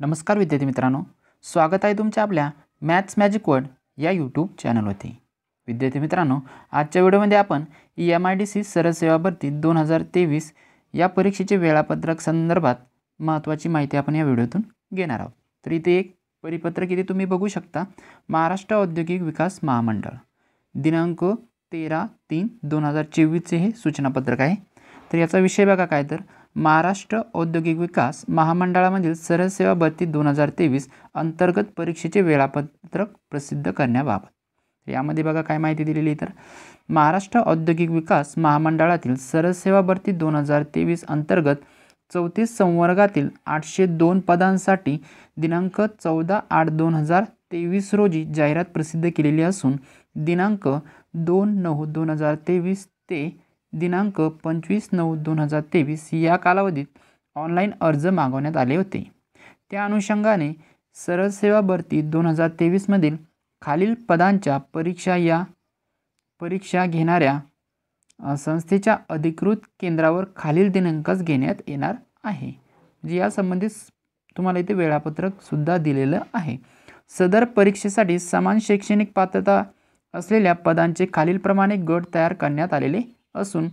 नमस्कार विद्यार्थी मित्रांनो, स्वागत आहे तुमच्या आपल्या मॅथ्स मॅजिक वर्ल्ड या यूट्यूब चॅनलवरती। विद्यार्थी मित्रांनो, आजच्या व्हिडिओमध्ये आपण MIDC सरळ सेवा भरती 2023 या परीक्षेचे वेळापत्रक संदर्भात महत्त्वाची माहिती आपण या व्हिडिओतून घेणार आहोत। तर इथे एक परिपत्रक इथे तुम्ही बघू शकता। महाराष्ट्र औद्योगिक विकास महामंडळ दिनांक 13/3/2024 चे हे सूचनापत्रक आहे। तर याचा विषय बघा काय, तर महाराष्ट्र औद्योगिक विकास महामंडळामधील सरळ सेवा भरती 2023 अंतर्गत परीक्षेचे वेळापत्रक प्रसिद्ध करण्याबाबत। यामध्ये बघा काय माहिती दिलेली, तर महाराष्ट्र औद्योगिक विकास महामंडळातील सरळ सेवा भरती 2023 अंतर्गत 34 संवर्गातील 802 पदांसाठी दिनांक 14/8/2023 रोजी जाहिरात प्रसिद्ध केलेली असून दिनांक 2/9/2023 ते दिनांक 25/9/2023 या कालावधीत ऑनलाईन अर्ज मागवण्यात आले होते। त्या अनुषंगाने सरळ सेवा भरती 2023 मधील खालील पदांच्या परीक्षा घेणाऱ्या संस्थेच्या अधिकृत केंद्रावर खालील दिनांकास घेण्यात येणार आहे। म्हणजे या संबंधित तुम्हाला इथे वेळापत्रक सुद्धा दिलेलं आहे। सदर परीक्षेसाठी समान शैक्षणिक पात्रता असलेल्या पदांचे खालीलप्रमाणे गट तयार करण्यात आलेले असून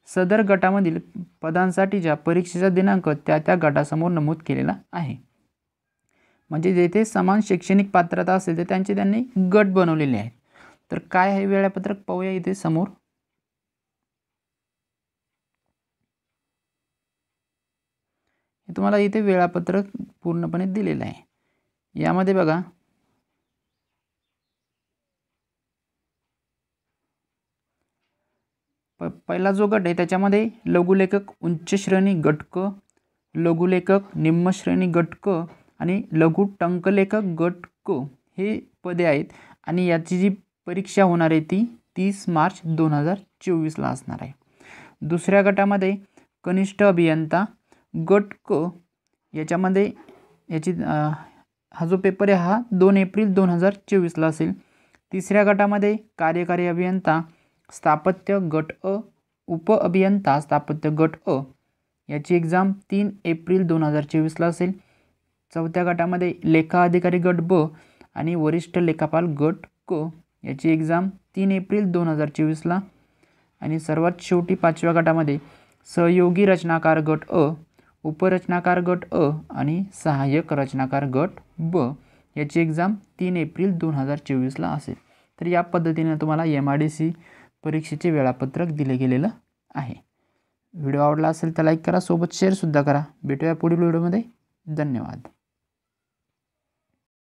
सदर गटामधील पदांसाठीच्या परीक्षेचा दिनांक त्या गटासमोर नमूद केलेला आहे। म्हणजे जेथे समान शैक्षणिक पात्रता असेल तर त्यांनी गट बनवलेले आहेत। तर काय आहे वेळापत्रक पाहूया इथे समोर। हे तुम्हाला इथे वेळापत्रक पूर्णपणे दिलेलं आहे। यामध्ये बघा पहिला जो गट आहे त्याच्यामध्ये लघुलेखक उच्च श्रेणी गट क, लघुलेखक निम्न श्रेणी गट क आणि लघु टंकलेखक गट क हे पदे आहेत। आणि याची जी परीक्षा होणार आहे ती 30 मार्च 2024 ला असणार आहे। दुसऱ्या गटामध्ये कनिष्ठ अभियंता गट क, याच्यामध्ये याची हा जो पेपर आहे हा 2 एप्रिल 2024 ला असेल। तिसऱ्या गटामध्ये कार्यकारी अभियंता स्थापत्य गट अ, उप अभियंता स्थापत्य गट अ याची एक्झाम 3 एप्रिल 2024 ला असेल। चौथ्या गटामध्ये लेखा अधिकारी गट ब आणि वरिष्ठ लेखापाल गट क याची एक्झाम 3 एप्रिल 2024 ला। आणि सर्वात शेवटी पाचव्या गटामध्ये सहयोगी रचनाकार गट अ, उपरचनाकार गट अ आणि सहाय्यक रचनाकार गट ब याची एक्झाम 3 एप्रिल 2024 ला असेल। तर या पद्धतीने तुम्हाला MIDC परीक्षेचे वेळापत्रक दिले गेलेलं आहे। व्हिडिओ आवडला असेल तर लाईक करा, सोबत शेअर सुद्धा करा। भेटूया पुढील व्हिडिओमध्ये। धन्यवाद।